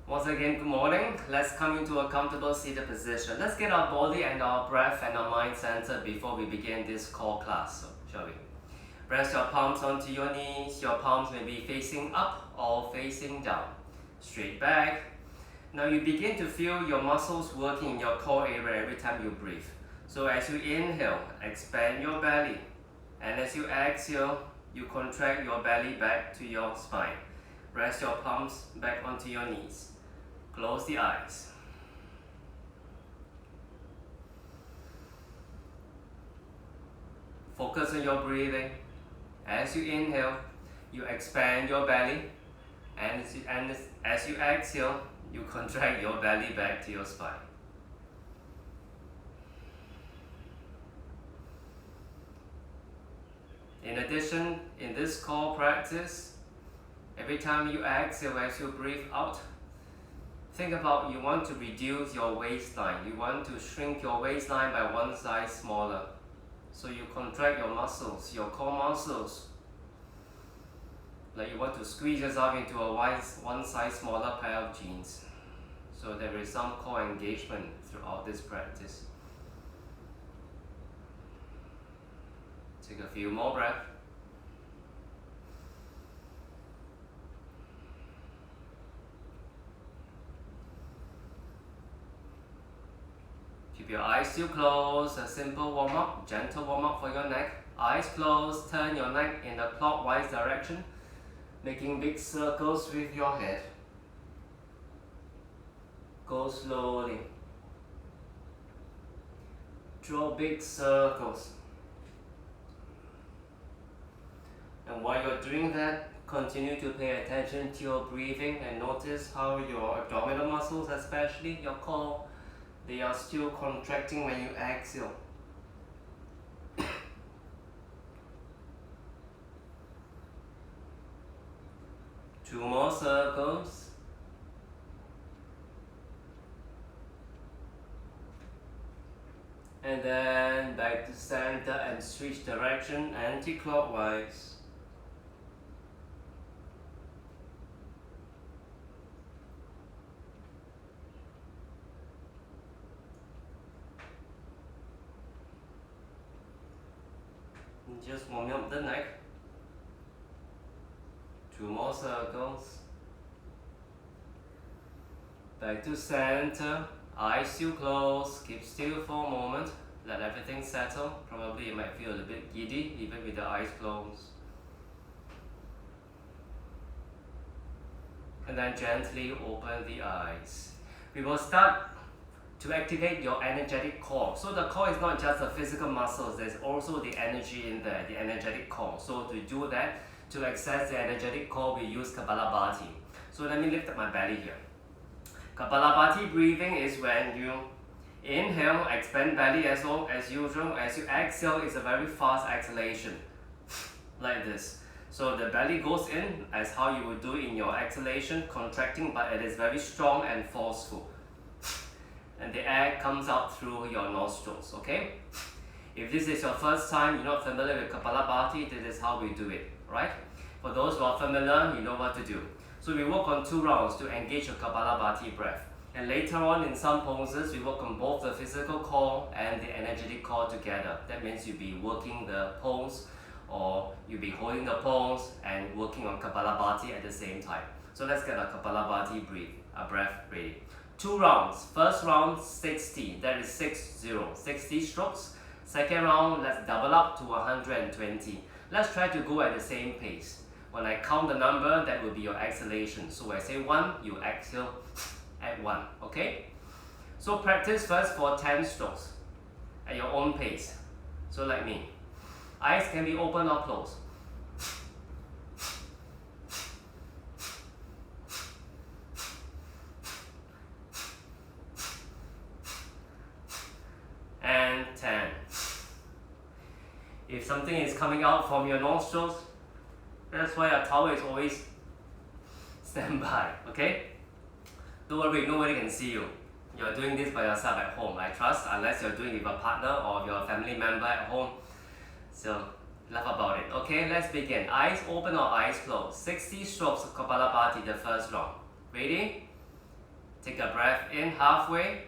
Once again, good morning. Let's come into a comfortable seated position. Let's get our body and our breath and our mind centered before we begin this core class, shall we? Press your palms onto your knees. Your palms may be facing up or facing down. Straight back. Now you begin to feel your muscles working in your core area every time you breathe. So as you inhale, expand your belly. And as you exhale, you contract your belly back to your spine. Rest your palms back onto your knees. Close the eyes. Focus on your breathing. As you inhale, you expand your belly, and as you exhale, you contract your belly back to your spine. In addition, in this core practice, every time you exhale as you breathe out, think about you want to reduce your waistline. You want to shrink your waistline by one size smaller. So you contract your muscles, your core muscles. Like you want to squeeze yourself into a one size smaller pair of jeans. So there is some core engagement throughout this practice. Take a few more breaths. Keep your eyes still closed, a simple warm-up, gentle warm-up for your neck. Eyes closed, turn your neck in a clockwise direction, making big circles with your head. Go slowly. Draw big circles. And while you're doing that, continue to pay attention to your breathing and notice how your abdominal muscles, especially your core, they are still contracting when you exhale. Two more circles. And then back to center and switch direction anti-clockwise. Just warming up the neck. Two more circles. Back to center. Eyes still closed. Keep still for a moment. Let everything settle. Probably you might feel a bit giddy even with the eyes closed. And then gently open the eyes. We will start to activate your energetic core. So the core is not just the physical muscles, there's also the energy in there, the energetic core. So to do that, to access the energetic core, we use Kapalabhati. So let me lift up my belly here. Kapalabhati breathing is when you inhale, expand belly as usual. As you exhale, it's a very fast exhalation, like this. So the belly goes in as how you would do in your exhalation, contracting, but it is very strong and forceful. And the air comes out through your nostrils, okay? If this is your first time, you're not familiar with Kapalabhati, this is how we do it, right? For those who are familiar, you know what to do. So we work on 2 rounds to engage your Kapalabhati breath. And later on in some poses, we work on both the physical core and the energetic core together. That means you'll be working the pose, or you'll be holding the pose and working on Kapalabhati at the same time. So let's get a Kapalabhati breath ready. 2 rounds. First round 60, that is 60 strokes. Second round, let's double up to 120. Let's try to go at the same pace. When I count the number, that will be your exhalation. So when I say 1, you exhale at 1, okay? So practice first for 10 strokes at your own pace. So like me. Eyes can be open or closed. And 10. If something is coming out from your nostrils, that's why a towel is always standby, okay? Don't worry, nobody can see you. You're doing this by yourself at home, I trust, unless you're doing it with a partner or your family member at home. So laugh about it. Okay, let's begin. Eyes open or eyes closed. 60 strokes of Kapalabhati, the first round. Ready? Take a breath in halfway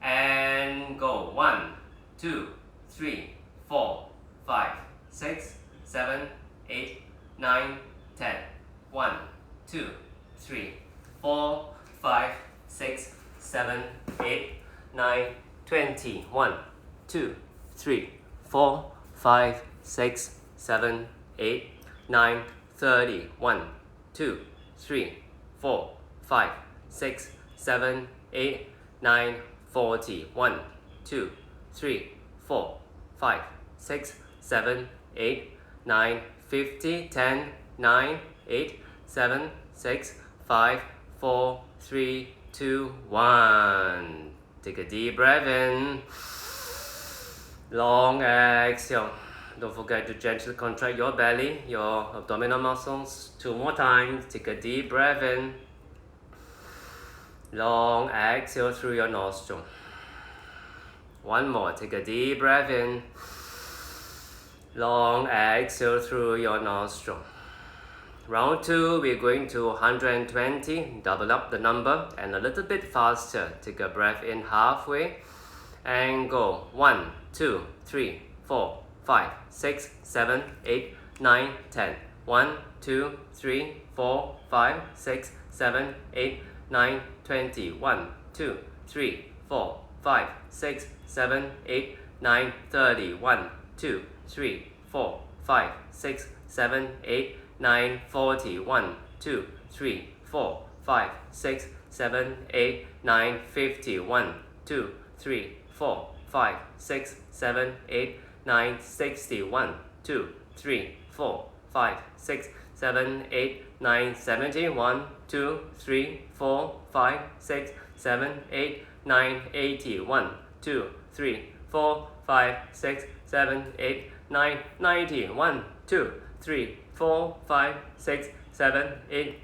and go. 1, 2, 3, 4, 5, 6, 7, 8, 9, 10. 1, 2, 3, 4, 5, 6, 7, 8, 9, 20. 1, 2, 3, 4, 5, 6, 7, 8, 9, 30. 1, 2, 3, 4, 5, 6, 7, 8, 9, 40. 1, 2, 3, 4, 5, 6, 7, 8, 9, 50. 10, 9, 8, 7, 6, 5, 4, 3, 2, 1. Take a deep breath in. Long exhale. Don't forget to gently contract your belly, your abdominal muscles. 2 more times. Take a deep breath in. Long exhale through your nostril. 1 more. Take a deep breath in. Long exhale through your nostril. Round 2, we're going to 120. Double up the number and a little bit faster. Take a breath in halfway and go. 1, 2, 3, 4, 5, 6, 7, 8, 9, 10. 1, 2, 3, 4, 5, 6, 7, 8, 9, 20. 1, 2, 3, 4, 5, 6, 7, 8, 9, 30. 1, 2, 3, 4, 5, 6, 7, 8, 9, 40. 1, 2, 3, 4, 5, 6, 7, 8, 9, 50. 1, 2, 3, 4, 5, 6, 7, 8, 9, 60. 1, 2, 3, 4, 5, 6, 7, 8, 9, 70. 1, 2, 3, 4, 5, 6, 7, 8, 9, 80. 1, 2, 3, 4, 5, 6, 7, 8, 9, 90. 1, 2, 3, 4, 5, 6, 7, 8,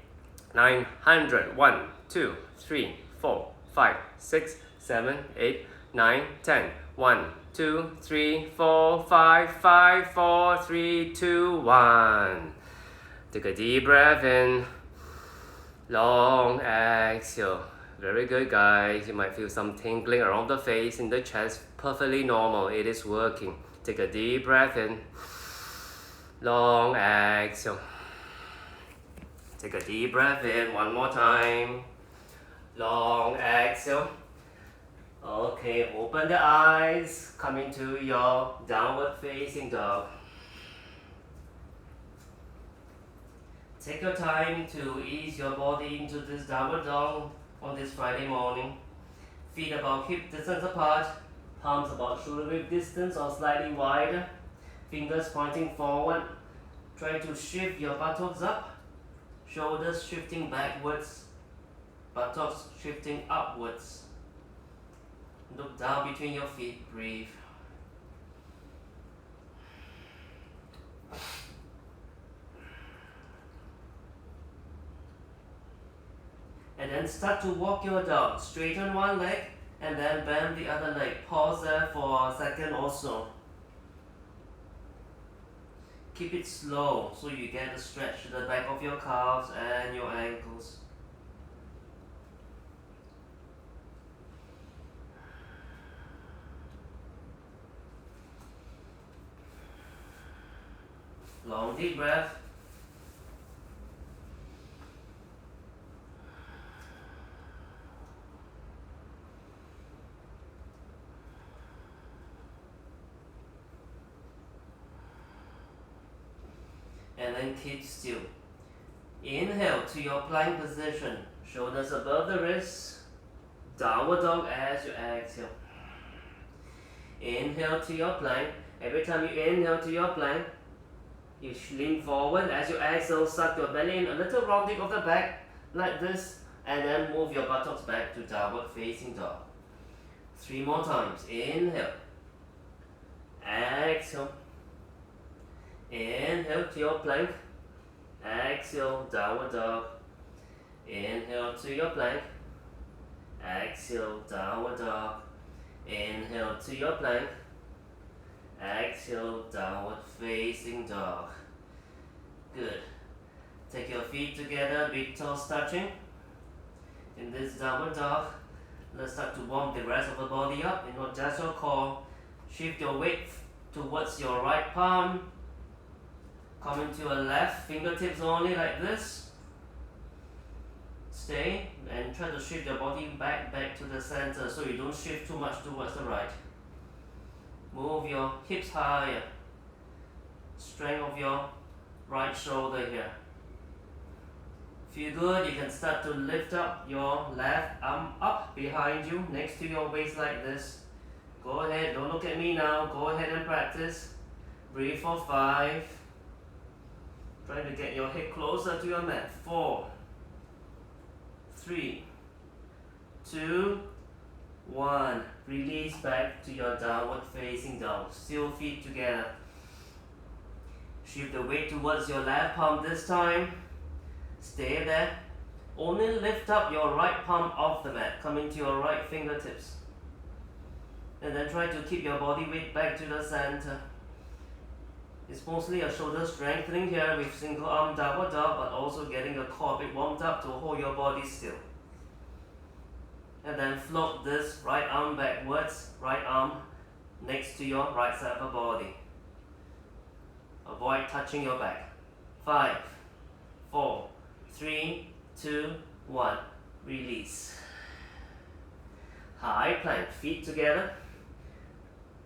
900. 1, 2, 3, 4, 5, 6, 7, 8, 9, 10. 1, 2, 3, 4, 5, 5, 4, 3, 2, 1. Take a deep breath in. Long exhale. Very good, guys. You might feel some tingling around the face, in the chest. Perfectly normal. It is working. Take a deep breath in. Long exhale. Take a deep breath in. 1 more time. Long exhale. Okay, open the eyes. Come into your downward facing dog. Take your time to ease your body into this downward dog on this Friday morning. Feet about hip distance apart. Palms about shoulder width distance or slightly wider. Fingers pointing forward. Try to shift your buttocks up. Shoulders shifting backwards. Buttocks shifting upwards. Look down between your feet. Breathe. And then start to walk your dog. Straighten one leg and then bend the other leg. Pause there for a second or so. Keep it slow so you get a stretch to the back of your calves and your ankles. Long deep breath. And then keep still. Inhale to your plank position. Shoulders above the wrists. Downward dog as you exhale. Inhale to your plank. Every time you inhale to your plank, you lean forward. As you exhale, suck your belly in, a little rounding of the back, like this, and then move your buttocks back to downward facing dog. 3 more times. Inhale. Exhale. Inhale to your plank. Exhale, downward dog. Inhale to your plank. Exhale, downward dog. Inhale to your plank. Exhale, downward facing dog. Good. Take your feet together, big toes touching. In this downward dog, let's start to warm the rest of the body up and adjust your core. Shift your weight towards your right palm. Come into your left, fingertips only like this. Stay and try to shift your body back to the center so you don't shift too much towards the right. Move your hips higher. Strength of your right shoulder here. Feel good, you can start to lift up your left arm up behind you, next to your waist like this. Go ahead, don't look at me now, go ahead and practice. Breathe for 5. Trying to get your head closer to your mat. 4, 3, 2, 1. Release back to your downward facing dog. Still feet together. Shift the weight towards your left palm this time. Stay there. Only lift up your right palm off the mat. Come into your right fingertips. And then try to keep your body weight back to the center. It's mostly a shoulder strengthening here with single arm downward dog, but also getting the core a bit warmed up to hold your body still. And then float this right arm backwards, right arm next to your right side of the body. Avoid touching your back. 5, 4, 3, 2, 1. Release. High plank, feet together.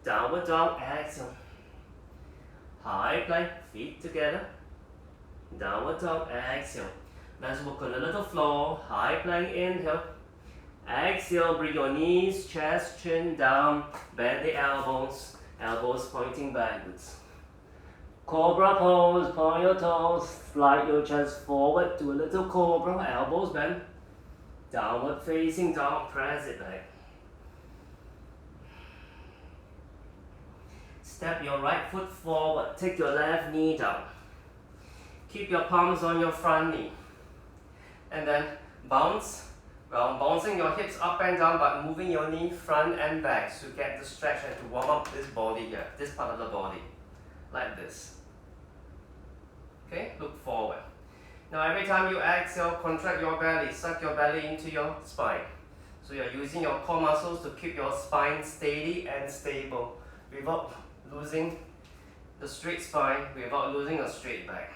Downward dog, exhale. High plank, feet together. Downward dog, exhale. Let's work on a little floor. High plank, inhale. Exhale, bring your knees, chest, chin down. Bend the elbows, elbows pointing backwards. Cobra pose, point your toes, slide your chest forward to a little cobra, elbows bend. Downward facing dog, press it back. Step your right foot forward, take your left knee down. Keep your palms on your front knee. And then bounce, bouncing your hips up and down but moving your knee front and back to get the stretch and to warm up this body here, this part of the body. Like this. Okay, look forward. Now every time you exhale, contract your belly, suck your belly into your spine. So you're using your core muscles to keep your spine steady and stable without losing the straight spine, without losing a straight back.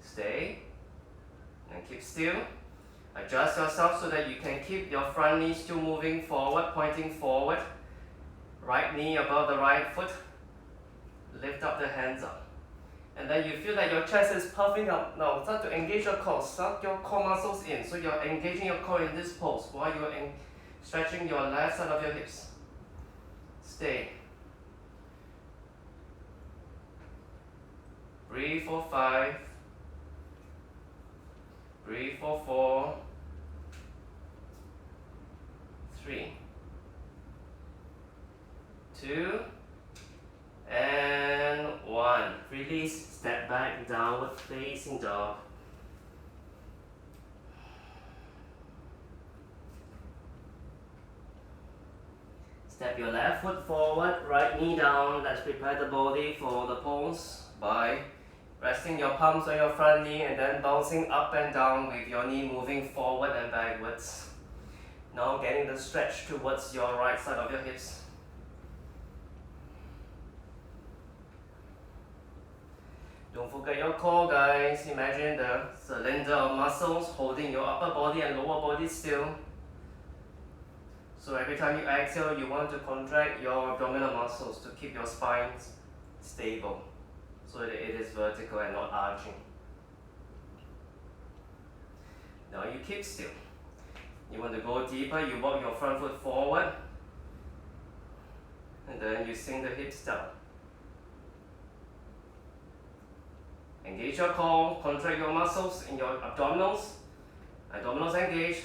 Stay and keep still. Adjust yourself so that you can keep your front knee still moving forward, pointing forward. Right knee above the right foot. Lift up the hands up. And then you feel that your chest is puffing up. Now start to engage your core. Suck your core muscles in. So you're engaging your core in this pose while you're stretching your left side of your hips. Stay. Breathe for 5. Breathe for 4. 3. 2. And 1. Release, step back, downward facing dog. Step your left foot forward, right knee down. Let's prepare the body for the pose by resting your palms on your front knee and then bouncing up and down with your knee moving forward and backwards. Now getting the stretch towards your right side of your hips. Don't forget your core, guys. Imagine the cylinder of muscles holding your upper body and lower body still. So every time you exhale, you want to contract your abdominal muscles to keep your spine stable so that it is vertical and not arching. Now you keep still. You want to go deeper, you walk your front foot forward and then you sink the hips down. Engage your core, contract your muscles in your abdominals. Abdominals engage.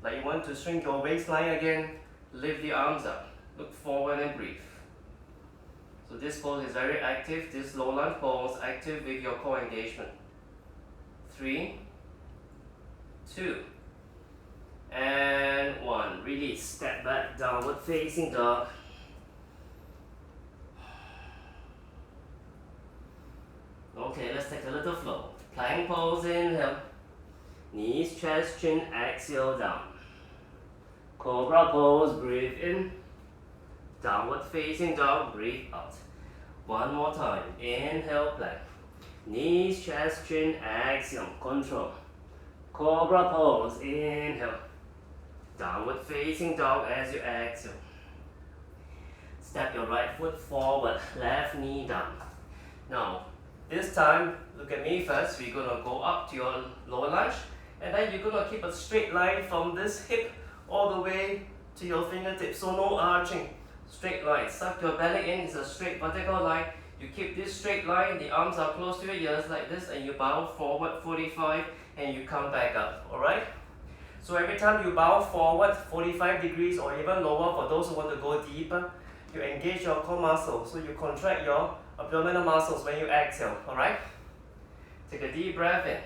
Like you want to shrink your waistline again. Lift the arms up. Look forward and breathe. So this pose is very active. This low lunge pose, active with your core engagement. 3, 2, and 1. Release. Step back, downward facing dog. take a little flow. Plank pose, inhale. Knees, chest, chin, exhale down. Cobra pose, breathe in. Downward facing dog, breathe out. One more time, inhale, plank. Knees, chest, chin, exhale, control. Cobra pose, inhale. Downward facing dog as you exhale. Step your right foot forward, left knee down. Now, this time, look at me first. We're going to go up to your lower lunge. And then you're going to keep a straight line from this hip all the way to your fingertips. So no arching. Straight line. Suck your belly in. It's a straight vertical line. You keep this straight line. The arms are close to your ears like this. And you bow forward 45 and you come back up. Alright? So every time you bow forward 45 degrees or even lower, for those who want to go deeper, you engage your core muscles. So you contract your abdominal muscles when you exhale. Alright? Take a deep breath in.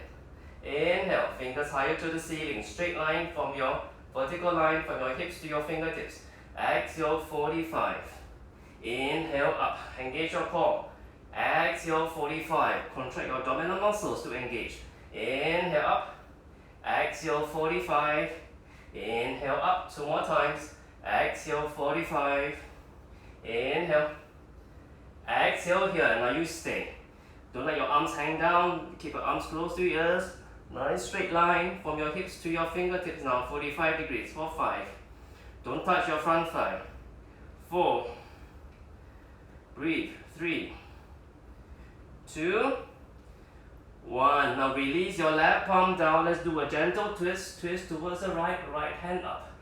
Inhale, fingers higher to the ceiling. Straight line from your vertical line from your hips to your fingertips. Exhale 45. Inhale up. Engage your core. Exhale 45. Contract your abdominal muscles to engage. Inhale up. Exhale 45. Inhale up. Two more times. Exhale 45. Inhale. Exhale here. Now you stay. Don't let your arms hang down. Keep your arms close to your ears. Nice straight line from your hips to your fingertips now. 45 degrees for 5. Don't touch your front thigh. 4. Breathe. 3. 2. 1. Now release your left palm down. Let's do a gentle twist. Twist towards the right. Right hand up.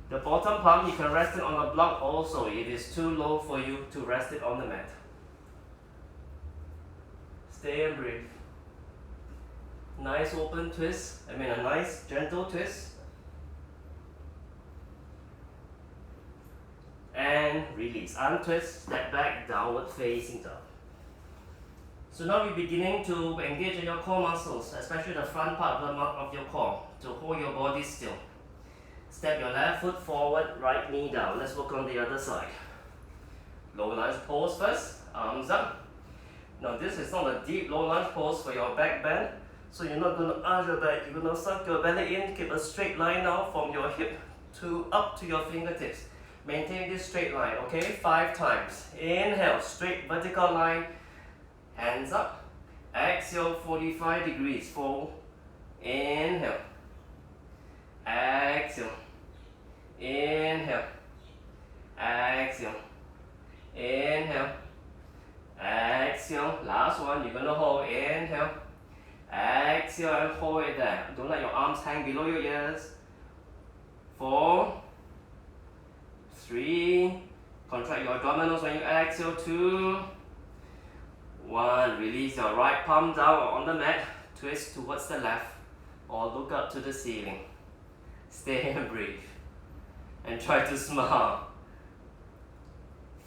The bottom palm, you can rest it on a block also if it's too low for you to rest it on the mat. Stay and breathe. Nice open twist. A nice gentle twist. And release. Untwist, step back, downward facing dog. So now we're beginning to engage in your core muscles, especially the front part of your core, to hold your body still. Step your left foot forward, right knee down. Let's work on the other side. Low lunge pose first, arms up. Now this is not a deep low lunge pose for your back bend. So you're not going to arch your back, you're going to suck your belly in, keep a straight line now from your hip to up to your fingertips. Maintain this straight line, okay? 5 times. Inhale, straight vertical line, hands up. Exhale, 45 degrees, fold. Inhale. Exhale. Inhale. Exhale. Inhale. Exhale. Last one, you're going to hold. Inhale. Exhale and hold it there. Don't let your arms hang below your ears. 4, 3, contract your abdominals when you exhale. 2, 1. Release your right palm down or on the mat. Twist towards the left or look up to the ceiling. Stay and breathe. And try to smile.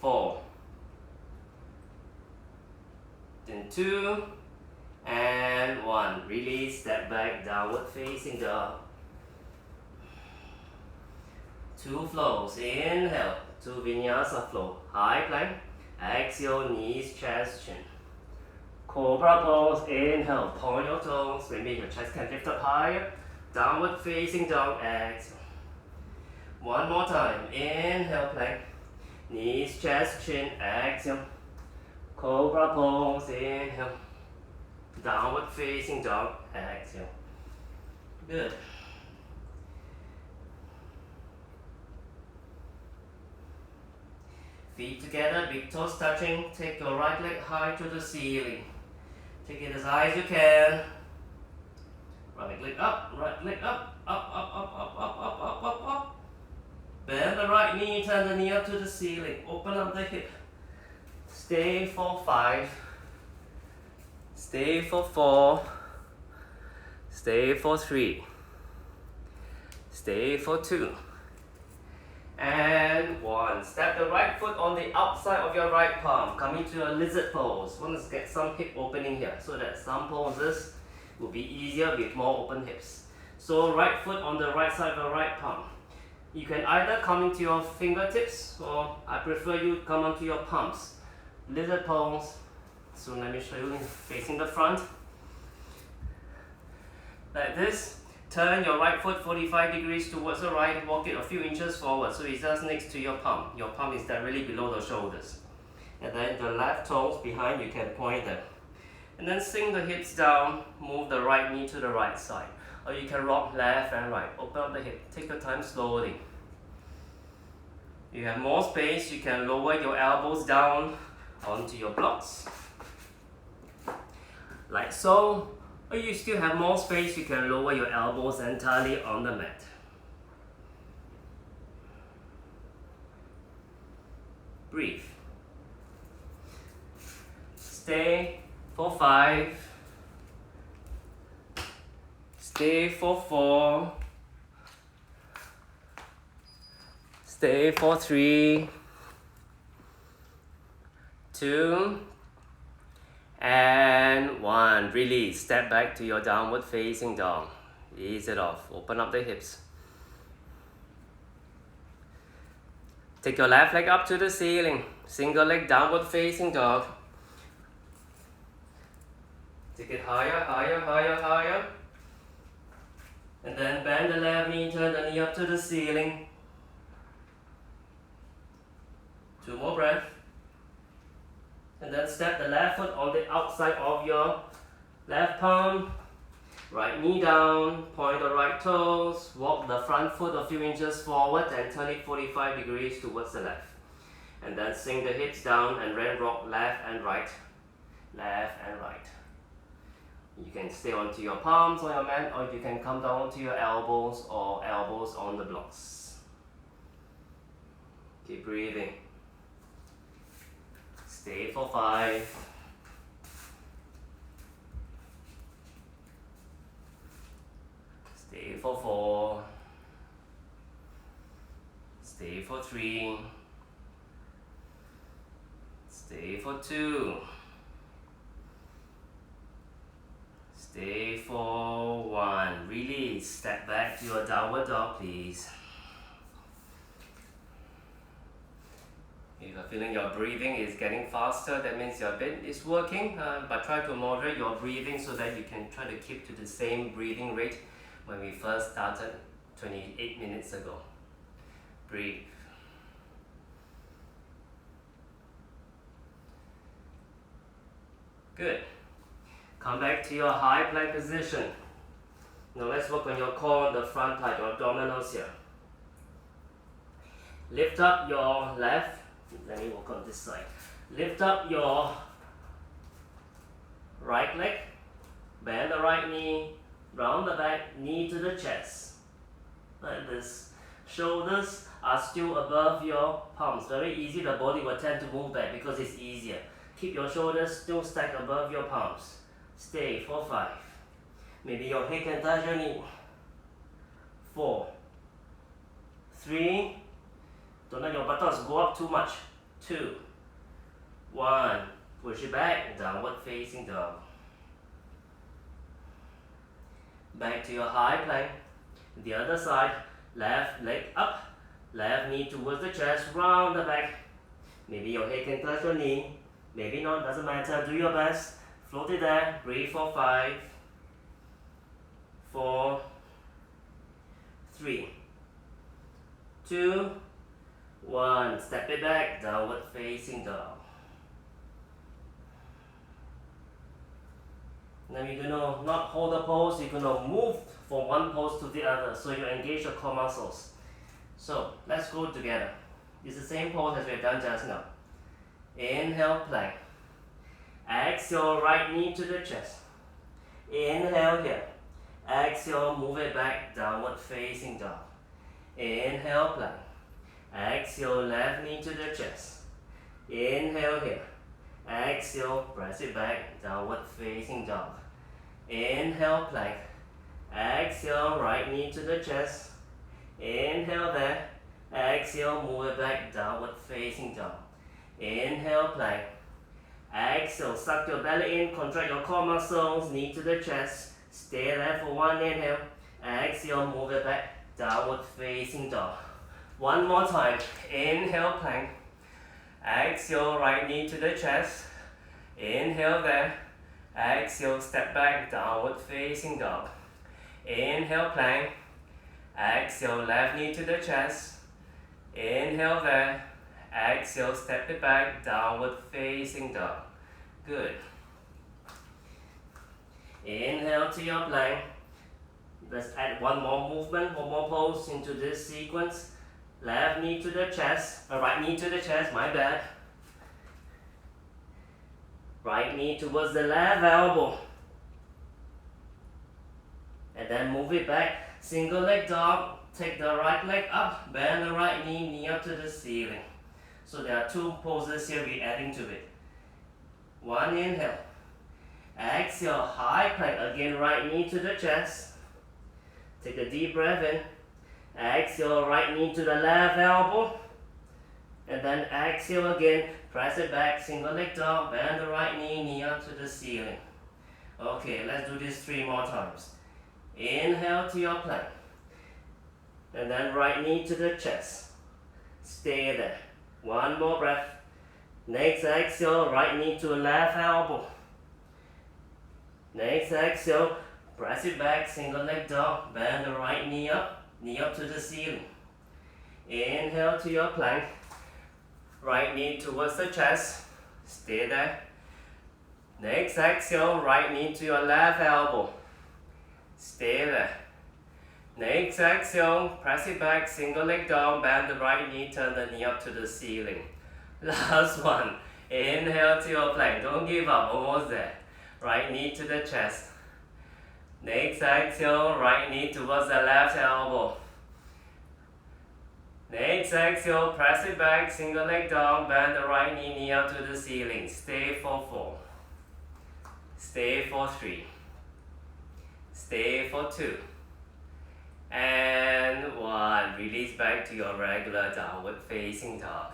4. Then 2. And 1. Release, step back, downward facing dog. 2 flows. Inhale to vinyasa flow. High plank. Exhale, knees, chest, chin. Cobra pose. Inhale, point your toes. Maybe your chest can lift up higher. Downward facing dog. Exhale. One more time. Inhale, plank. Knees, chest, chin. Exhale. Cobra pose. Inhale. Downward facing dog, exhale. Good. Feet together, big toes touching. Take your right leg high to the ceiling. Take it as high as you can. Right leg up, up, up, up. Bend the right knee, turn the knee up to the ceiling. Open up the hip. Stay for 5. Stay for 4. Stay for 3. Stay for 2. And 1. Step the right foot on the outside of your right palm. Come into a lizard pose. Want to get some hip opening here so that some poses will be easier with more open hips. So right foot on the right side of your right palm. You can either come into your fingertips or I prefer you come onto your palms. Lizard pose. So let me show you facing the front. like this. Turn your right foot 45 degrees towards the right, walk it a few inches forward so it's just next to your palm. Your palm is directly below the shoulders. And then the left toes behind, you can point them. And then sink the hips down, move the right knee to the right side. Or you can rock left and right. Open up the hip, take your time slowly. You have more space, you can lower your elbows down onto your blocks. Like so. Or you still have more space, you can lower your elbows entirely on the mat. Breathe. Stay for 5. Stay for 4. Stay for 3. 2. And 1. Release. Step back to your downward facing dog. Ease it off. Open up the hips. Take your left leg up to the ceiling. Single leg downward facing dog. Take it higher, higher, higher, higher. And then bend the left knee, turn the knee up to the ceiling. 2 more breaths. And then step the left foot on the outside of your left palm. Right knee down, point the right toes, walk the front foot a few inches forward and turn it 45 degrees towards the left. And then sink the hips down and then rock left and right. Left and right. You can stay onto your palms on your mat, or you can come down to your elbows or elbows on the blocks. Keep breathing. Stay for 5. Stay for 4. Stay for 3. Stay for 2. Stay for 1. Release. Step back to your downward dog, please. If you're feeling your breathing is getting faster, that means your bed is working. But try to moderate your breathing so that you can try to keep to the same breathing rate when we first started 28 minutes ago. Breathe. Good. Come back to your high plank position. Now let's work on your core on the front part, your abdominals here. Lift up your left. Let me work on this side. Lift up your right leg. Bend the right knee. Round the back, knee to the chest. Like this. Shoulders are still above your palms. Very easy, the body will tend to move back because it's easier. Keep your shoulders still stacked above your palms. Stay for 5. Maybe your head can touch your knee. 4. 3. Don't let your buttocks go up too much. 2. 1. Push it back, downward facing dog. Back to your high plank. The other side, left leg up, left knee towards the chest, round the back. Maybe your head can touch your knee, maybe not, doesn't matter. Do your best. Float it there. Breathe for 5, 4, 3, 2, 1. Step it back, downward facing dog. Now you're gonna not hold the pose, you're gonna move from one pose to the other, so you engage your core muscles. So let's go together. It's the same pose as we've done just now. Inhale, plank. Exhale, right knee to the chest. Inhale here. Exhale, move it back, downward facing dog. Inhale, plank. Exhale, left knee to the chest. Inhale here. Exhale, press it back, downward facing dog. Inhale, plank. Exhale, right knee to the chest. Inhale there. Exhale, move it back, downward facing dog. Inhale, plank. Exhale, suck your belly in, contract your core muscles, knee to the chest. Stay there for 1 inhale. Exhale, move it back, downward facing dog. One more time. Inhale, plank. Exhale, right knee to the chest. Inhale there. Exhale, step back, downward facing dog. Inhale, plank. Exhale, left knee to the chest. Inhale there. Exhale, step it back, downward facing dog. Good. Inhale to your plank. Let's add one more movement, one more pose into this sequence. Left knee to the chest, right knee to the chest, my bad. Right knee towards the left elbow. And then move it back. Single leg dog. Take the right leg up. Bend the right knee, knee up to the ceiling. So there are two poses here we're adding to it. One inhale. Exhale, high plank. Again, right knee to the chest. Take a deep breath in. Exhale, right knee to the left elbow. And then exhale again. Press it back. Single leg dog. Bend the right knee, knee up to the ceiling. Okay, let's do this 3 more times. Inhale to your plank. And then right knee to the chest. Stay there. One more breath. Next exhale, right knee to left elbow. Next exhale, press it back, single leg dog. Bend the right knee up to the ceiling. Inhale to your plank. Right knee towards the chest. Stay there. Next exhale, right knee to your left elbow. Stay there. Next exhale, press it back, single leg down, bend the right knee, turn the knee up to the ceiling. Last one. Inhale to your plank. Don't give up, almost there. Right knee to the chest. Next exhale, right knee towards the left elbow. Next exhale, press it back, single leg down, bend the right knee, knee up to the ceiling. Stay for 4. Stay for 3. Stay for 2. And 1. Release back to your regular downward facing dog.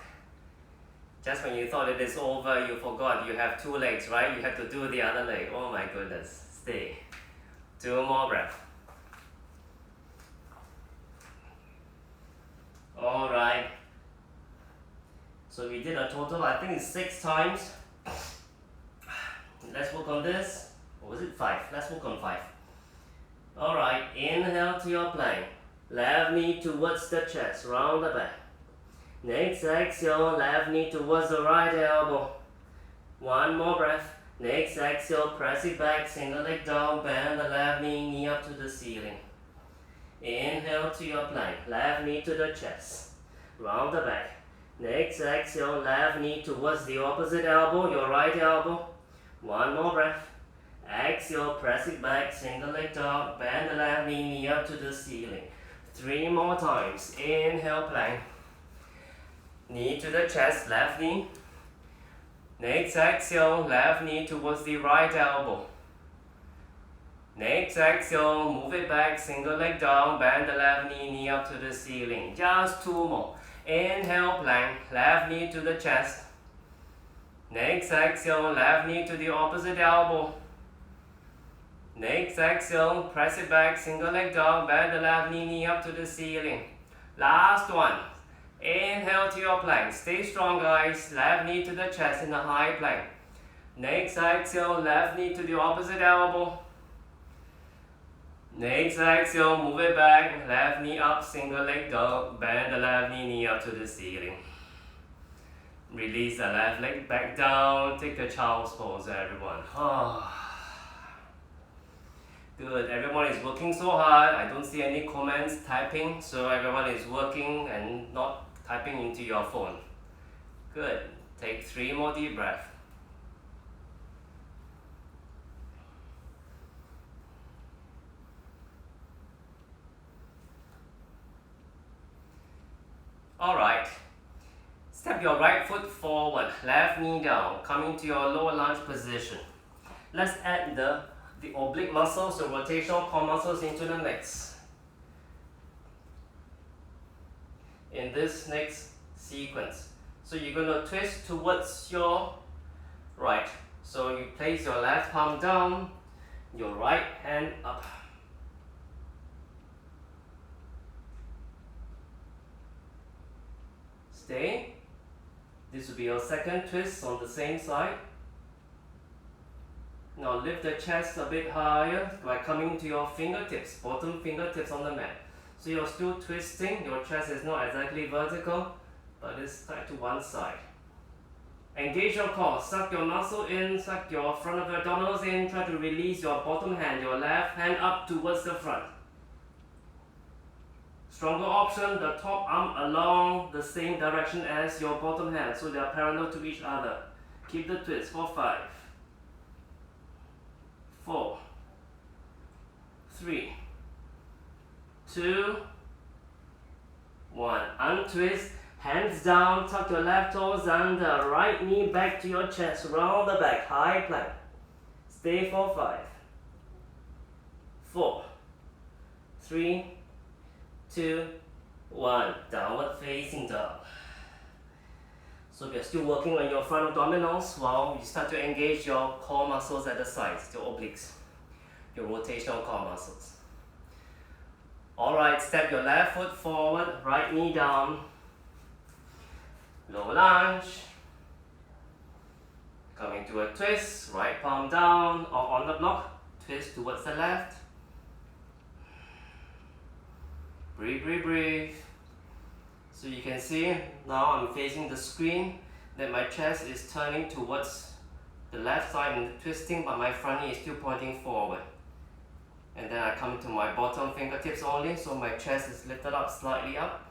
Just when you thought it is over, you forgot you have 2 legs, right? You have to do the other leg. Oh my goodness. Stay. 2 more breaths. Alright. So we did a total, I think it's 6 times. Let's work on this. Or was it 5? Let's work on 5. Alright, inhale to your plank. Left knee towards the chest, round the back. Next exhale, left knee towards the right elbow. 1 more breath. Next exhale, press it back, single leg down, bend the left knee, knee up to the ceiling. Inhale to your plank, left knee to the chest, round the back. Next exhale, left knee towards the opposite elbow, your right elbow. 1 more breath. Exhale, press it back, single leg down, bend the left knee, knee up to the ceiling. 3 more times. Inhale, plank. Knee to the chest, left knee. Next exhale, left knee towards the right elbow. Next exhale, move it back, single leg down, bend the left knee, knee up to the ceiling. Just 2 more. Inhale, plank, left knee to the chest. Next exhale, left knee to the opposite elbow. Next exhale, press it back, single leg down, bend the left knee, knee up to the ceiling. Last one. Inhale to your plank. Stay strong, guys. Left knee to the chest in a high plank. Next exhale, left knee to the opposite elbow. Next exhale, move it back, left knee up, single leg down, bend the left knee, knee up to the ceiling. Release the left leg back down, take a child's pose, everyone. Good, everyone is working so hard. I don't see any comments typing, so everyone is working and not typing into your phone. Good, take 3 more deep breaths. Alright, step your right foot forward, left knee down, coming to your lower lunge position. Let's add the oblique muscles, the rotational core muscles into the mix. In this next sequence. So you're going to twist towards your right. So you place your left palm down, your right hand up. Stay. This will be your second twist on the same side. Now lift the chest a bit higher by coming to your fingertips, bottom fingertips on the mat. So you're still twisting, your chest is not exactly vertical, but it's tied to one side. Engage your core, suck your muscle in, suck your front of your abdominals in, try to release your bottom hand, your left hand up towards the front. Stronger option, the top arm along the same direction as your bottom hand, so they are parallel to each other. Keep the twist for 5, 4, 3, 2, 1. Untwist, hands down, tuck your left toes under, right knee back to your chest, round the back, high plank. Stay for 5, 4, 3, 2, 1. Downward facing dog. So we are still working on your front abdominals while you start to engage your core muscles at the sides, your obliques, your rotational core muscles. Alright, step your left foot forward, right knee down, low lunge, coming to a twist, right palm down or on the block, twist towards the left. Breathe, breathe, breathe. So you can see now I'm facing the screen that my chest is turning towards the left side and twisting, but my front knee is still pointing forward. And then I come to my bottom fingertips only, so my chest is lifted up slightly up.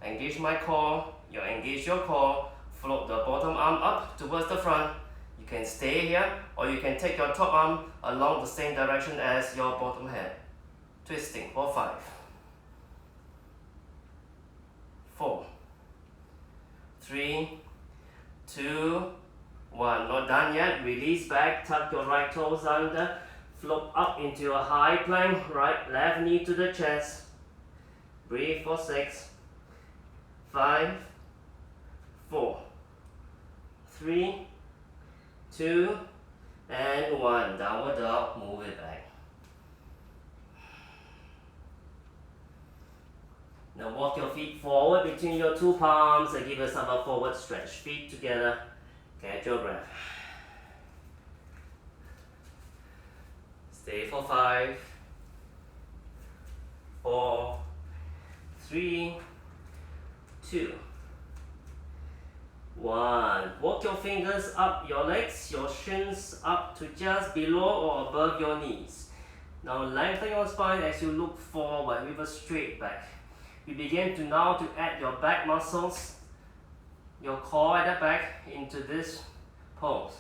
Engage my core, you engage your core, float the bottom arm up towards the front. You can stay here or you can take your top arm along the same direction as your bottom hand. Twisting for 5, 4, 3, 2, 1. Not done yet. Release back, tuck your right toes under, float up into a high plank, right left knee to the chest. Breathe for 6, 5, 4, 3, 2, and 1. Downward dog, move it back. Now walk your feet forward between your two palms and give yourself a forward stretch. Feet together, catch your breath. Stay for 5, 4, 3, 2, 1. Walk your fingers up your legs, your shins up to just below or above your knees. Now lengthen your spine as you look forward with a straight back. You begin to now to add your back muscles, your core at the back into this pose.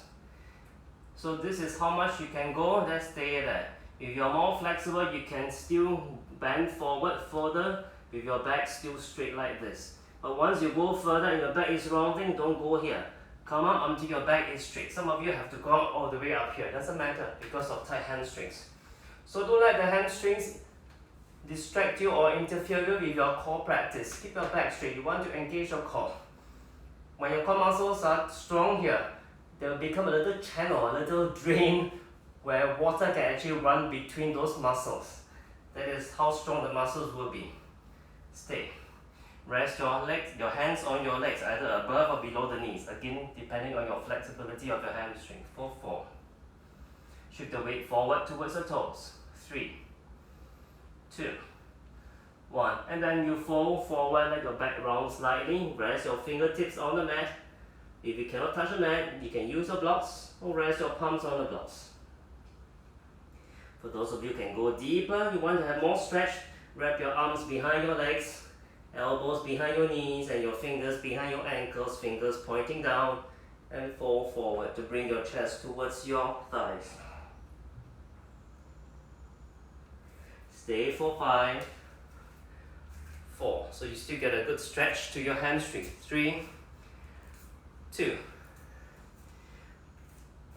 So this is how much you can go, let's stay there. If you're more flexible, you can still bend forward further with your back still straight like this. But once you go further and your back is rounding, don't go here. Come up until your back is straight. Some of you have to go all the way up here, doesn't matter because of tight hamstrings. So don't let the hamstrings distract you or interfere with your core practice. Keep your back straight. You want to engage your core. When your core muscles are strong here, there will become a little channel, a little drain where water can actually run between those muscles. That is how strong the muscles will be. Stay. Rest your legs, your hands on your legs, either above or below the knees. Again, depending on your flexibility of your hamstring. For 4. Shift the weight forward towards the toes. 3, 2, 1. And then you fold forward, let your back round slightly. Rest your fingertips on the mat. If you cannot touch the mat, you can use your blocks or rest your palms on the blocks. For those of you who can go deeper, you want to have more stretch, wrap your arms behind your legs, elbows behind your knees, and your fingers behind your ankles, fingers pointing down, and fold forward to bring your chest towards your thighs. Stay for 5, 4. So you still get a good stretch to your hamstring. 3, 2,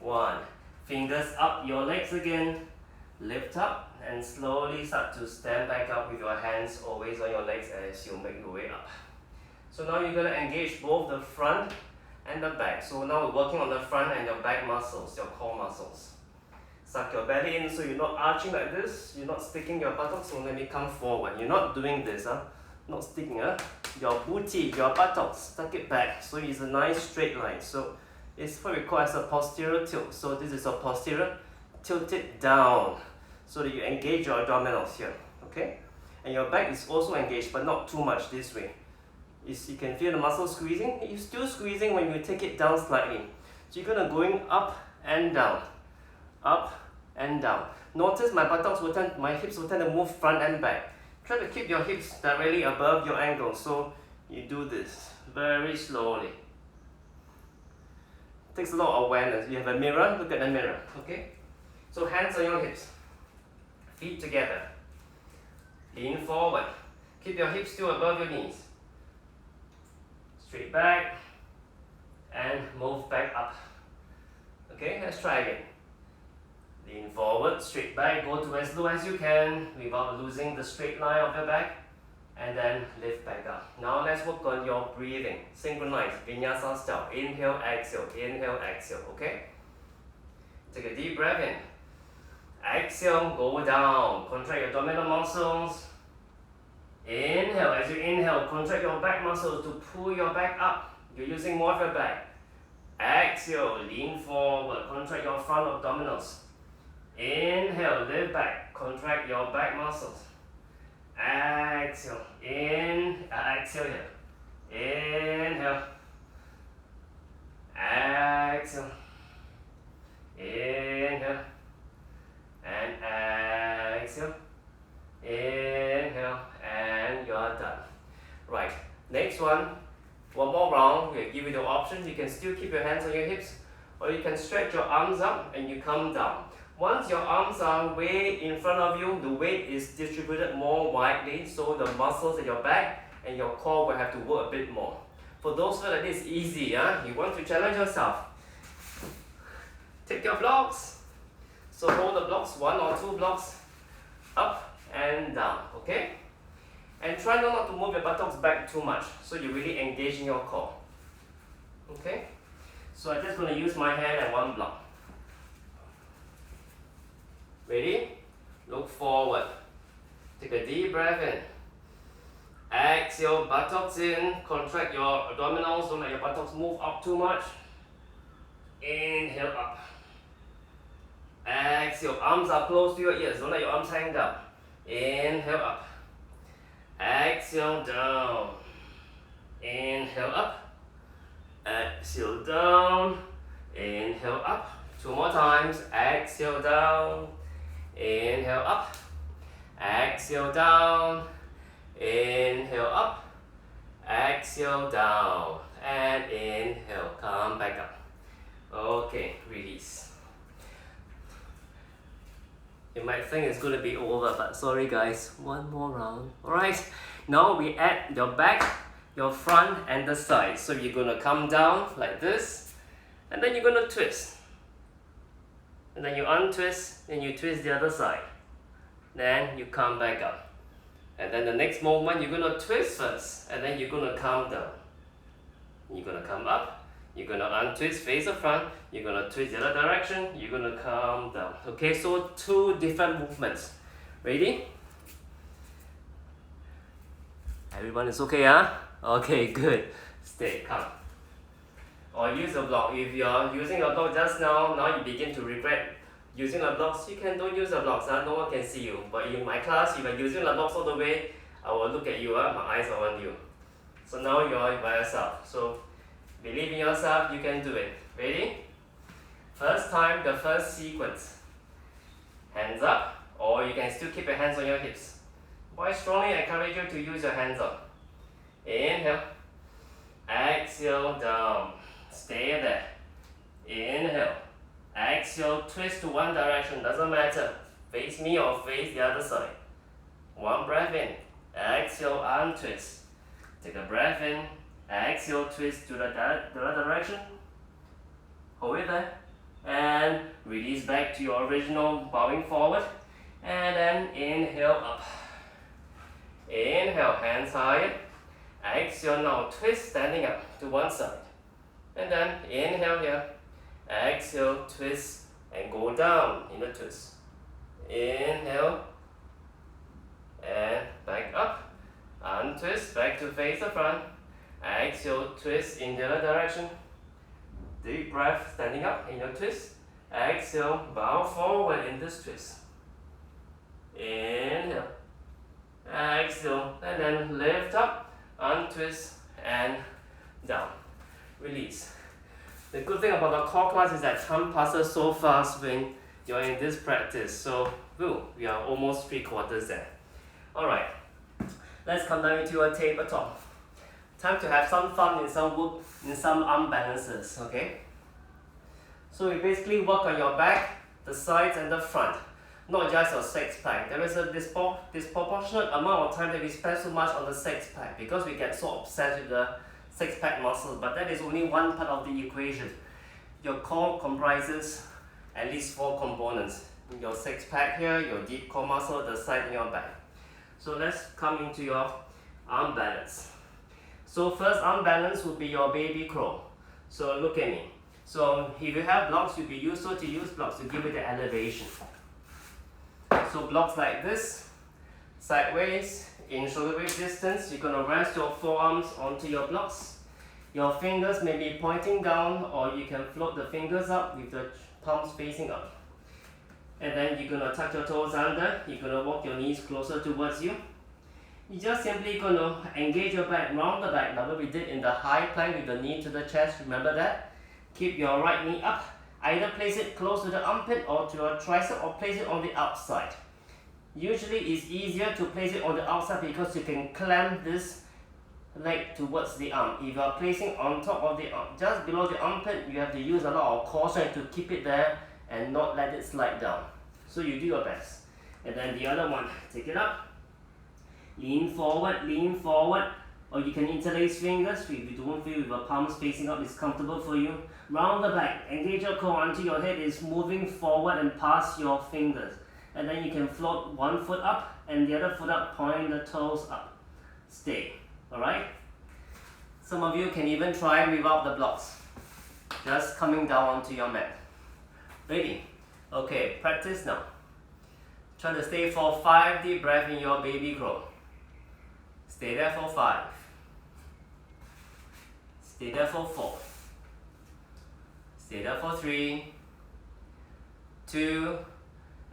1. Fingers up your legs again. Lift up and slowly start to stand back up with your hands always on your legs as you make your way up. So now you're going to engage both the front and the back. So now we're working on the front and your back muscles, your core muscles. Suck your belly in so you're not arching like this. You're not sticking your buttocks, so let me come forward. You're not doing this, not sticking. Your booty, your buttocks, tuck it back. So it's a nice straight line. So it's what we call as a posterior tilt. So this is a posterior tilt it down so that you engage your abdominals here, okay? And your back is also engaged, but not too much this way. You can feel the muscle squeezing. You're still squeezing when you take it down slightly. So you're gonna going up and down, up and down. Notice my hips will tend to move front and back. Try to keep your hips directly above your ankles. So you do this very slowly. Takes a lot of awareness. You have a mirror, look at the mirror, okay? So hands on your hips, feet together. Lean forward. Keep your hips still above your knees. Straight back and move back up. Okay, let's try again. Lean forward, straight back, go to as low as you can without losing the straight line of your back, and then lift back up. Now let's work on your breathing. Synchronize, vinyasa style. Inhale, exhale, okay? Take a deep breath in. Exhale, go down. Contract your abdominal muscles. Inhale, as you inhale, contract your back muscles to pull your back up. You're using more of your back. Exhale, lean forward, contract your front abdominals. Inhale, lift back, contract your back muscles. Exhale, exhale here. Inhale. Exhale. Inhale. And exhale. Inhale. And you're done. Right, next one more round. We'll give you the option. You can still keep your hands on your hips, or you can stretch your arms up and you come down. Once your arms are way in front of you, the weight is distributed more widely, so the muscles at your back and your core will have to work a bit more. For those who are like this, easy, you want to challenge yourself. Take your blocks. So hold the blocks, 1 or 2 blocks, up and down, okay? And try not to move your buttocks back too much, so you're really engaging your core. Okay? So I'm just going to use my hand and 1 block. Ready? Look forward. Take a deep breath in. Exhale, buttocks in. Contract your abdominals, don't let your buttocks move up too much. Inhale up. Exhale, arms are close to your ears, don't let your arms hang down. Inhale up. Exhale down. Inhale up. Exhale down. Inhale up. 2 more times. Exhale down. Inhale up. Exhale down. Inhale up. Exhale down. And inhale. Come back up. Okay, release. You might think it's going to be over, but sorry guys, 1 more round. Alright, now we add your back, your front and the side. So you're going to come down like this, and then you're going to twist. And then you untwist, and you twist the other side. Then you come back up. And then the next movement, you're going to twist first, and then you're going to come down. You're going to come up, you're going to untwist, face the front, you're going to twist the other direction, you're going to come down. Okay, so 2 different movements. Ready? Everyone is okay, Okay, good. Stay calm. Or use a block. If you're using a block just now you begin to regret using a block, you can don't use the blocks, no one can see you. But in my class, if you're using the blocks all the way, I will look at you, my eyes are on you. So now you're by yourself. So believe in yourself, you can do it. Ready? First time, the first sequence. Hands up, or you can still keep your hands on your hips. But I strongly encourage you to use your hands up. Inhale. Exhale down. Stay there. Inhale. Exhale, twist to one direction, doesn't matter. Face me or face the other side. 1 breath in. Exhale, untwist. Take a breath in. Exhale, twist to the other direction. Hold it there. And release back to your original bowing forward. And then inhale up. Inhale, hands higher. Exhale, now twist, standing up to one side. And then inhale here. Exhale, twist, and go down in the twist. Inhale. And back up. Untwist, back to face the front. Exhale, twist in the other direction. Deep breath, standing up in your twist. Exhale, bow forward in this twist. Inhale. Exhale, and then lift up, untwist, and down. Release. The good thing about the core class is that time passes so fast when you're in this practice. So, we are almost 3/4 there. Alright, let's come down into a tabletop. Time to have some fun in some work, in some arm balances, okay? So we basically work on your back, the sides and the front, not just your six pack. There is a disproportionate amount of time that we spend so much on the six pack because we get so obsessed with the six pack muscle, but that is only one part of the equation. Your core comprises at least 4 components. Your six pack here, your deep core muscle, the side and your back. So let's come into your arm balance. So first arm balance will be your baby crawl. So look at me. So if you have blocks, you'll be useful to use blocks to give it the elevation. So blocks like this, sideways, in shoulder width distance, you're going to rest your forearms onto your blocks. Your fingers may be pointing down, or you can float the fingers up with the palms facing up. And then you're going to tuck your toes under, you're going to walk your knees closer towards you. You're just simply going to engage your back, round the back, like what we did in the high plank with the knee to the chest, remember that? Keep your right knee up, either place it close to the armpit or to your tricep, or place it on the outside. Usually it's easier to place it on the outside because you can clamp this leg towards the arm. If you are placing on top of the arm, just below the armpit, you have to use a lot of core strength to keep it there and not let it slide down. So you do your best. And then the other one, take it up, lean forward, or you can interlace fingers if you don't feel your palms facing up is comfortable for you. Round the back, engage your core until your head is moving forward and past your fingers. And then you can float one foot up and the other foot up, point the toes up. Stay, alright? Some of you can even try without the blocks. Just coming down onto your mat. Ready? Okay, practice now. Try to stay for 5 deep breaths in your baby crawl. Stay there for 5. Stay there for 4. Stay there for 3, 2,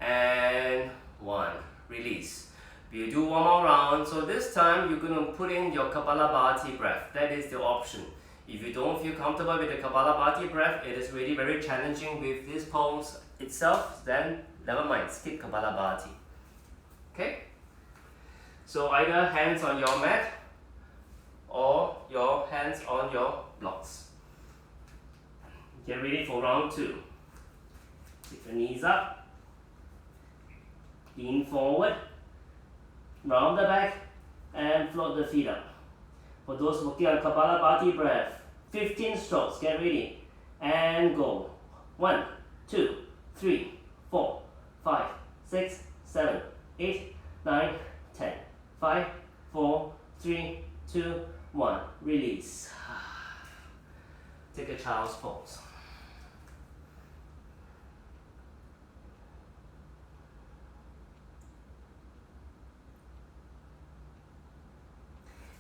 and 1. Release. We'll do one more round. So this time you're going to put in your Kapalabhati breath. That is the option. If you don't feel comfortable with the Kapalabhati breath, it is really very challenging with this pose itself, then never mind, skip Kapalabhati. Okay? So either hands on your mat or your hands on your blocks. Get ready for round 2. Keep your knees up. Lean forward. Round the back and float the feet up. For those working on Kapalabhati breath, 15 strokes. Get ready. And go. 1, 2, 3, 4, 5, 6, 7, 8, 9, 10. 5, 4, 3, 2, 1. Release. Take a child's pose.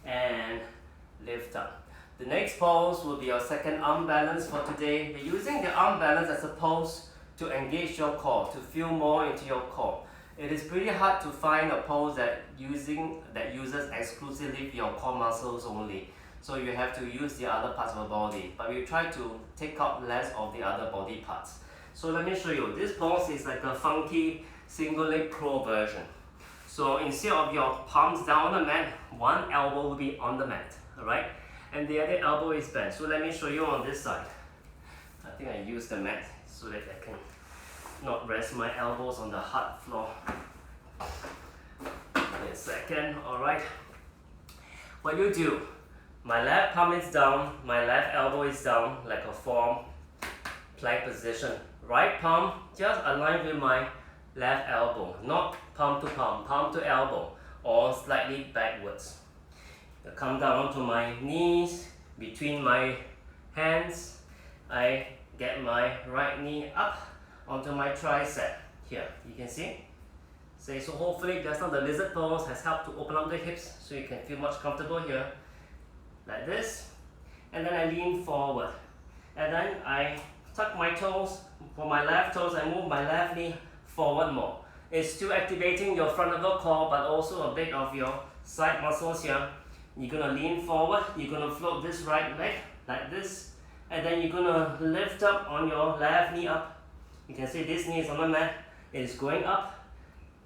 And lift up. The next pose will be your second arm balance for today. We're using the arm balance as a pose to engage your core, to feel more into your core. It is pretty hard to find a pose that uses exclusively your core muscles only. So you have to use the other parts of the body. But we try to take out less of the other body parts. So let me show you. This pose is like a funky single leg crow version. So instead of your palms down on the mat, one elbow will be on the mat, alright? And the other elbow is bent. So let me show you on this side. I think I use the mat so that I can not rest my elbows on the hard floor. Give me a second, alright? What you do, my left palm is down, my left elbow is down like a form plank position. Right palm just align with my left elbow, not palm to elbow, or slightly backwards. I come down to my knees, between my hands, I get my right knee up onto my tricep. Here, you can see. So hopefully just now the lizard pose has helped to open up the hips so you can feel much comfortable here. Like this. And then I lean forward. And then I tuck my toes, For my left toes, I move my left knee forward more. It's still activating your front of the core, but also a bit of your side muscles here. You're gonna lean forward, you're gonna float this right leg like this, and then you're gonna lift up on your left knee up. You can see this knee is on the mat, it is going up.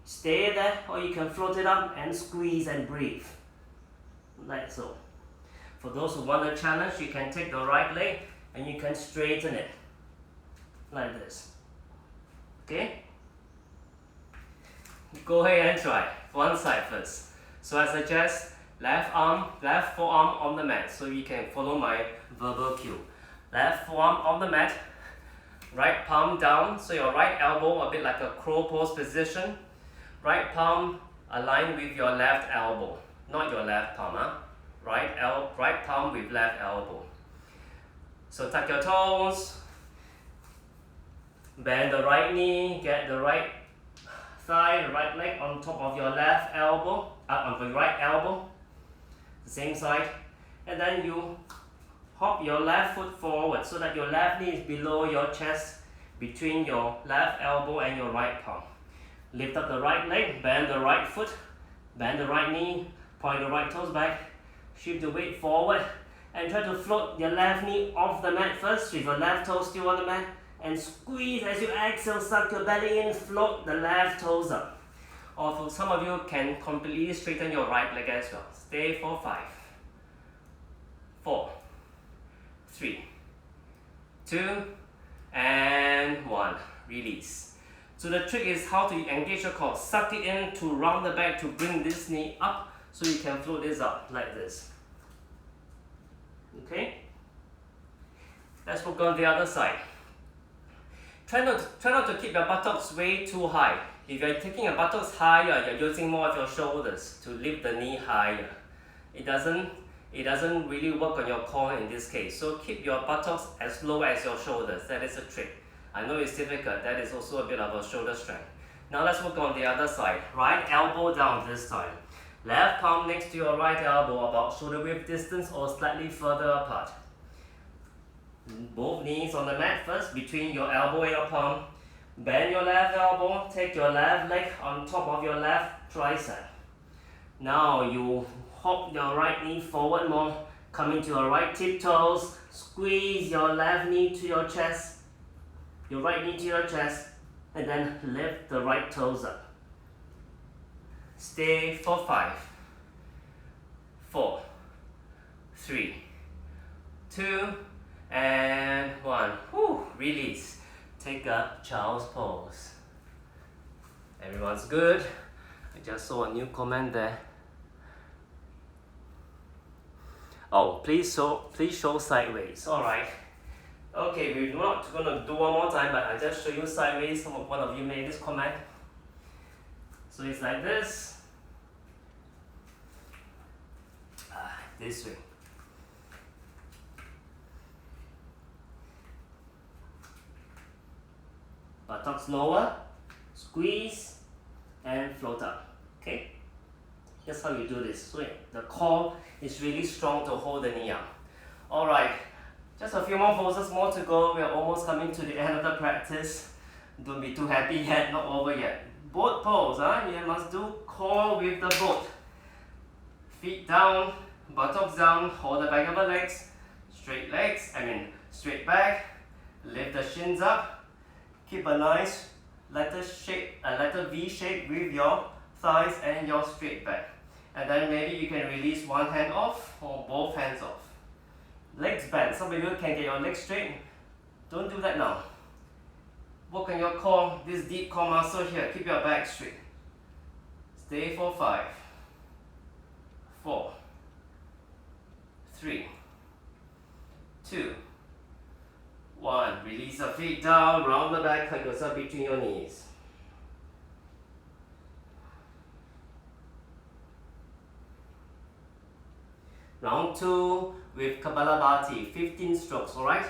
Stay there, or you can float it up and squeeze and breathe. Like so. For those who want a challenge, you can take the right leg and you can straighten it. Like this. Okay? Go ahead and try. One side first. So I suggest left arm, left forearm on the mat, so you can follow my verbal cue. Left forearm on the mat, right palm down, so your right elbow a bit like a crow pose position. Right palm aligned with your left elbow, not your left palm. Right palm with left elbow. So tuck your toes, bend the right knee, get the right thigh, right leg on top of your left elbow, on the right elbow, same side, and then you hop your left foot forward so that your left knee is below your chest, between your left elbow and your right palm. Lift up the right leg, bend the right foot, bend the right knee, point the right toes back, shift the weight forward, and try to float your left knee off the mat first with your left toe still on the mat, and squeeze as you exhale, suck your belly in, float the left toes up. Or for some of you can completely straighten your right leg as well. Stay for 5, 4, 3, 2, and 1. Release. So the trick is how to engage your core. Suck it in to round the back to bring this knee up so you can float this up like this. Okay? Let's work on the other side. Try not to keep your buttocks way too high. If you're taking your buttocks higher, you're using more of your shoulders to lift the knee higher. It doesn't really work on your core in this case. So keep your buttocks as low as your shoulders. That is a trick. I know it's difficult. That is also a bit of a shoulder strength. Now let's work on the other side. Right elbow down this time. Left palm next to your right elbow, about shoulder width distance or slightly further apart. Both knees on the mat first, between your elbow and your palm. Bend your left elbow, take your left leg on top of your left tricep. Now you hop your right knee forward more, come into your right tiptoes, squeeze your left knee to your chest, your right knee to your chest, and then lift the right toes up. Stay for 5, 4, 3, 2, and 1. Whew, release. Take a child's pose. Everyone's good. I just saw a new comment there. Oh, please show sideways. Alright. Okay, we're not gonna do one more time, but I just show you sideways. One of you made this comment. So it's like this. This way. Buttocks lower, squeeze, and float up. Okay? That's how you do this. So the core is really strong to hold the knee up. Alright, just a few more poses more to go. We are almost coming to the end of the practice. Don't be too happy yet, not over yet. Boat pose, you must do core with the boat. Feet down, buttocks down, hold the back of the legs, straight back, lift the shins up. Keep a nice letter V shape with your thighs and your straight back. And then maybe you can release one hand off or both hands off. Legs bent. Some of you can get your legs straight. Don't do that now. Work on your core, this deep core muscle here. Keep your back straight. Stay for 5, 4, 3, 2, 1. Release the feet down, round the back, hug yourself between your knees. Round 2 with Kapalabhati, 15 strokes, alright?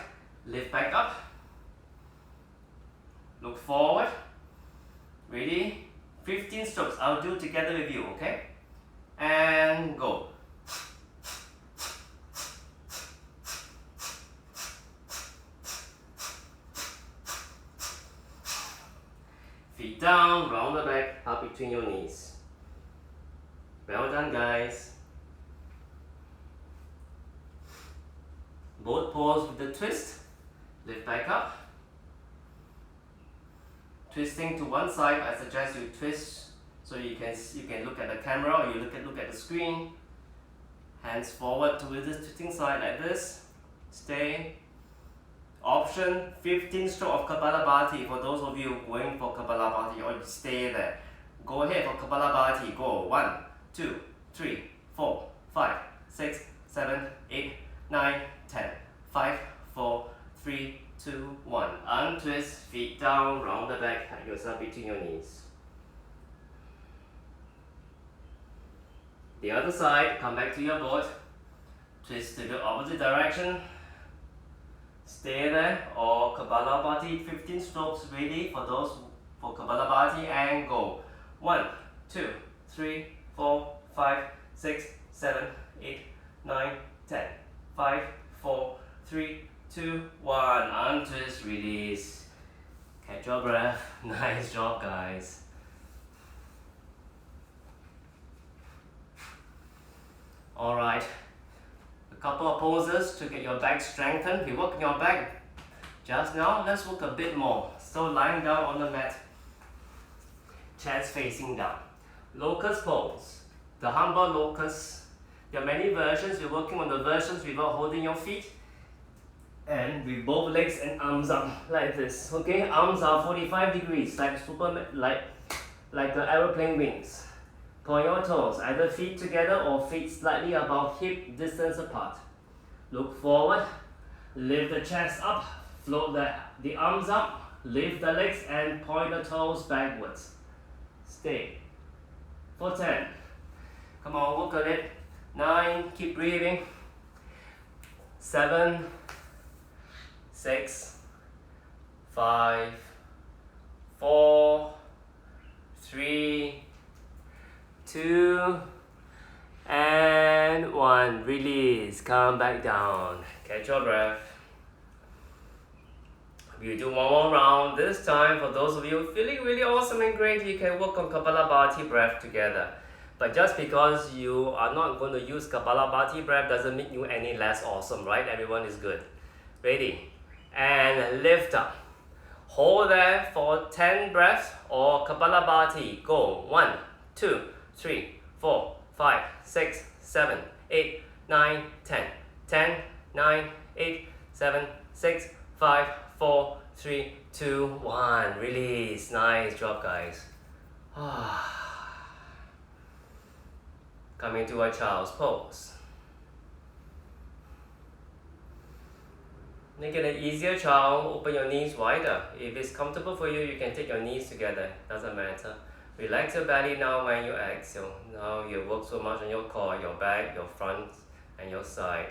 Lift back up. Look forward. Ready? 15 strokes. I'll do together with you, okay? And go. Feet down, round the back, up between your knees. Well done, guys. Both paws with the twist. Lift back up. Twisting to one side, I suggest you twist so you can look at the camera or you look at the screen. Hands forward towards the twisting side like this. Stay. Option 15 stroke of Kapalabhati for those of you going for Kapalabhati, or stay there. Go ahead for Kapalabhati. Go 1, 2, 3, 4, 5, 6, 7, 8, 9, 10. 5, 4, 3, 2, 1. Untwist, feet down, round the back, hug yourself between your knees. The other side, come back to your board. Twist to the opposite direction. Stay there, or Kapalabhati, 15 strokes ready for those for Kapalabhati, and go. 1, 2, 3, 4, 5, 6, 7, 8, 9, 10. 5, 4, 3, 2, 1. Untwist, release. Catch your breath. Nice job, guys. Alright. A couple of poses to get your back strengthened. We work on your back just now. Let's work a bit more. So lying down on the mat. Chest facing down. Locust pose. The humble locust. There are many versions. We're working on the versions without holding your feet. And with both legs and arms up like this. Okay, arms are 45 degrees, like the aeroplane wings. Point your toes, either feet together or feet slightly above hip distance apart. Look forward, lift the chest up, float the arms up, lift the legs and point the toes backwards. Stay. For 10. Come on, work on it. 9, keep breathing. 7, 6, 5, 4, 3, 2, and 1. Release. Come back down. Catch your breath. We do one more round. This time, for those of you feeling really awesome and great, you can work on Kapalabhati breath together. But just because you are not going to use Kapalabhati breath doesn't make you any less awesome, right? Everyone is good. Ready? And lift up. Hold there for 10 breaths or Kapalabhati. Go. 1, 2, 3, 4, 5, 6, 7, 8, 9, 10. 10, 9, 8, 7, 6, 5, 4, 3, 2, 1. Release. Nice job, guys. Coming to a child's pose. Make it an easier child. Open your knees wider. If it's comfortable for you, you can take your knees together. Doesn't matter. Relax your belly now when you exhale. Now you work so much on your core, your back, your front, and your side.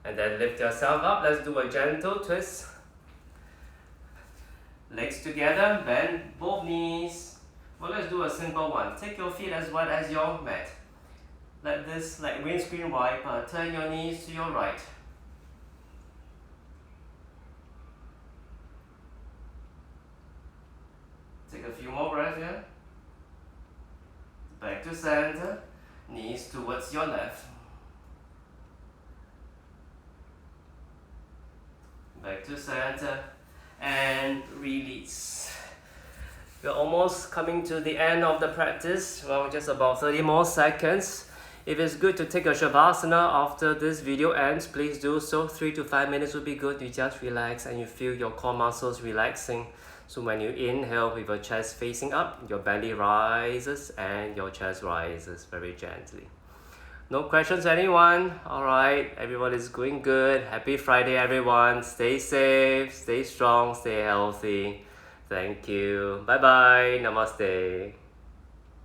And then lift yourself up. Let's do a gentle twist. Legs together, bend both knees. Well, let's do a simple one. Take your feet as wide as your mat. Like this, like windscreen wiper. Turn your knees to your right. Take a few more breaths here. Back to center. Knees towards your left. Back to center. And release. We're almost coming to the end of the practice. Well, just about 30 more seconds. If it's good to take a Shavasana after this video ends, please do so. 3 to 5 minutes would be good. You just relax and you feel your core muscles relaxing. So when you inhale with your chest facing up, your belly rises and your chest rises very gently. No questions, anyone? Alright, everyone is going good. Happy Friday, everyone. Stay safe, stay strong, stay healthy. Thank you. Bye bye. Namaste.